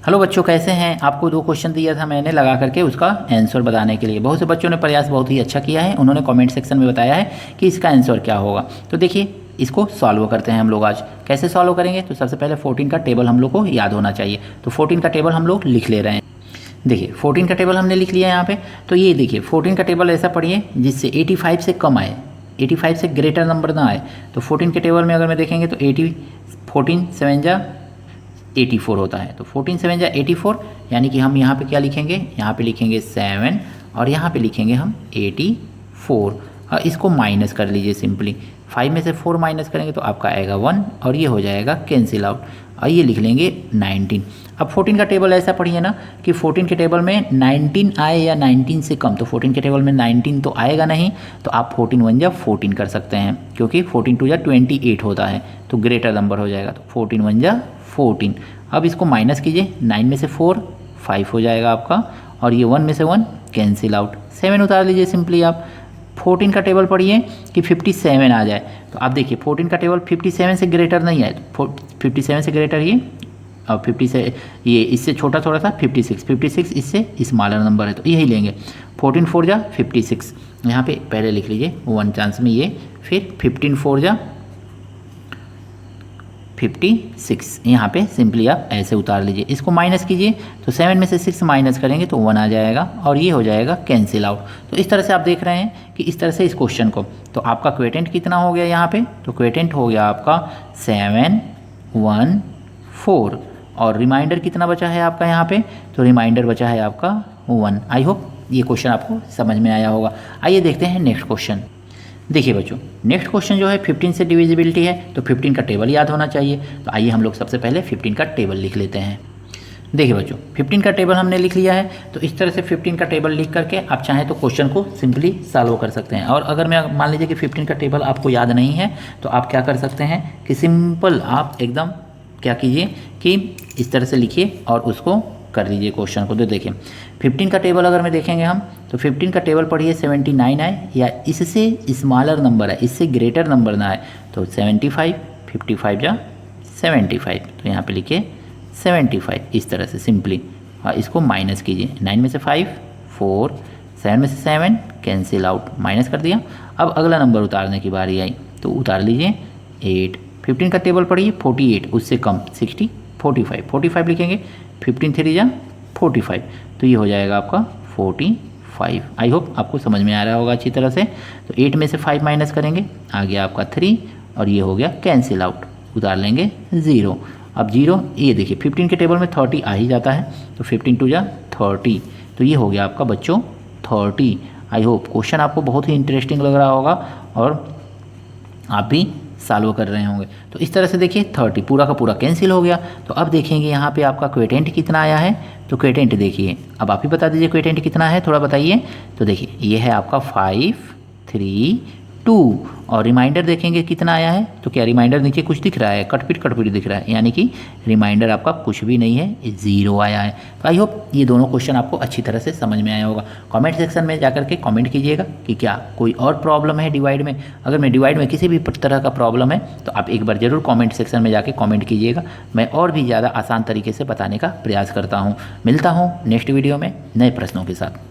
Hello बच्चों, कैसे हैं। आपको 2 क्वेश्चन दिया था मैंने लगा करके उसका आंसर बताने के लिए। बहुत से बच्चों ने प्रयास बहुत ही अच्छा किया है, उन्होंने कमेंट सेक्शन में बताया है कि इसका आंसर क्या होगा। तो देखिए इसको सॉल्व करते हैं हम लोग आज। कैसे सॉल्व करेंगे, तो सबसे पहले 14 का टेबल हम लोग को याद होना चाहिए। तो 14 का टेबल हम लोग लिख ले रहे हैं। देखिए 14 का टेबल हमने लिख लिया यहाँ पे। तो ये देखिए 14 का टेबल ऐसा पढ़िए जिससे 85 से कम आए, 85 से ग्रेटर नंबर ना आए। तो 14 के टेबल में अगर मैं देखेंगे तो 14 7 जा 84 होता है। तो 14 7 जा 84, यानी कि हम यहाँ पे क्या लिखेंगे, यहाँ पे लिखेंगे 7 और यहाँ पे लिखेंगे हम 84। और इसको माइनस कर लीजिए सिंपली। 5 में से 4 माइनस करेंगे तो आपका आएगा 1 और ये हो जाएगा कैंसिल आउट। और ये लिख लेंगे 19। अब 14 का टेबल ऐसा पढ़िए ना कि 14 के टेबल में 19 आए या 19 से कम। तो 14 के टेबल में 19 तो आएगा नहीं, तो आप 14 1 जा 14 कर सकते हैं, क्योंकि 14 2 जा 28 होता है, तो ग्रेटर नंबर हो जाएगा। तो 14 1 जा 14। अब इसको माइनस कीजिए, 9 में से 4 5 हो जाएगा आपका, और ये 1 में से 1 कैंसिल आउट। 7 उतार लीजिए सिंपली आप। 14 का टेबल पढ़िए कि 57 आ जाए। तो आप देखिए 14 का टेबल 57 से ग्रेटर नहीं है, तो 57 से ग्रेटर ये, और 50 से ये इससे छोटा थोड़ा सा 56 इससे स्मॉलर नंबर है, तो यही लेंगे। 14 4 जा 56, यहाँ पे पहले लिख लीजिए 1 चांस में ये, फिर 15 4 जा 56, यहाँ पे सिंपली आप ऐसे उतार लीजिए। इसको माइनस कीजिए, तो 7 में से 6 माइनस करेंगे तो 1 आ जाएगा और ये हो जाएगा कैंसिल आउट। तो इस तरह से आप देख रहे हैं कि इस तरह से इस क्वेश्चन को, तो आपका क्वेटेंट कितना हो गया यहाँ पे, तो क्वेटेंट हो गया आपका 7 1 4, और रिमाइंडर कितना बचा है आपका यहाँ पे, तो रिमाइंडर बचा है आपका 1। आई होप ये क्वेश्चन आपको समझ में आया होगा। आइए देखते हैं नेक्स्ट क्वेश्चन। देखिए बच्चों, नेक्स्ट क्वेश्चन जो है 15 से डिविजिबिलिटी है, तो 15 का टेबल याद होना चाहिए। तो आइए हम लोग सबसे पहले 15 का टेबल लिख लेते हैं। देखिए बच्चों 15 का टेबल हमने लिख लिया है, तो इस तरह से 15 का टेबल लिख करके आप चाहें तो क्वेश्चन को सिंपली सॉल्व कर सकते हैं। और अगर मैं मान लीजिए कि 15 का टेबल आपको याद नहीं है, तो आप क्या कर सकते हैं कि सिंपल आप एकदम क्या कीजिए कि इस तरह से लिखिए और उसको कर लीजिए क्वेश्चन को। तो देखिए 15 का टेबल अगर मैं देखेंगे हम, तो 15 का टेबल पढ़िए 79 आए या इससे स्मॉलर नंबर है, इससे ग्रेटर नंबर ना आए, तो 75 55 जा 75, तो यहाँ पे लिखिए 75 इस तरह से सिंपली। और इसको माइनस कीजिए, 9 में से 5 4, 7 में से 7 कैंसिल आउट, माइनस कर दिया। अब अगला नंबर उतारने की बारी आई, तो उतार लीजिए 8। 15 का टेबल पढ़िए 48, उससे कम 60 45 लिखेंगे, 15 3 जा 45, तो ये हो जाएगा आपका 45। आई होप आपको समझ में आ रहा होगा अच्छी तरह से। तो 8 में से 5 माइनस करेंगे, आ गया आपका 3, और ये हो गया कैंसिल आउट, उतार लेंगे 0। अब 0, ये देखिए 15 के टेबल में 30 आ ही जाता है, तो 15 2 जा 30, तो ये हो गया आपका बच्चों 30। आई होप क्वेश्चन आपको बहुत ही इंटरेस्टिंग लग रहा होगा और आप भी सॉल्व कर रहे होंगे। तो इस तरह से देखिए 30 पूरा का पूरा कैंसिल हो गया। तो अब देखेंगे यहाँ पे आपका क्वेटेंट कितना आया है। तो क्वेटेंट देखिए, अब आप ही बता दीजिए क्वेटेंट कितना है, थोड़ा बताइए। तो देखिए ये है आपका 5 3 2, और रिमाइंडर देखेंगे कितना आया है। तो क्या रिमाइंडर नीचे कुछ दिख रहा है, कटपिट दिख रहा है, यानी कि रिमाइंडर आपका कुछ भी नहीं है, 0 आया है। तो आई होप ये दोनों क्वेश्चन आपको अच्छी तरह से समझ में आया होगा। कमेंट सेक्शन में जाकर के कमेंट कीजिएगा कि क्या कोई और प्रॉब्लम है डिवाइड में। अगर मैं डिवाइड में किसी भी तरह का प्रॉब्लम है, तो आप एक बार ज़रूर कमेंट सेक्शन में जाके कमेंट कीजिएगा। मैं और भी ज़्यादा आसान तरीके से बताने का प्रयास करता हूँ। मिलता हूँ नेक्स्ट वीडियो में नए प्रश्नों के साथ।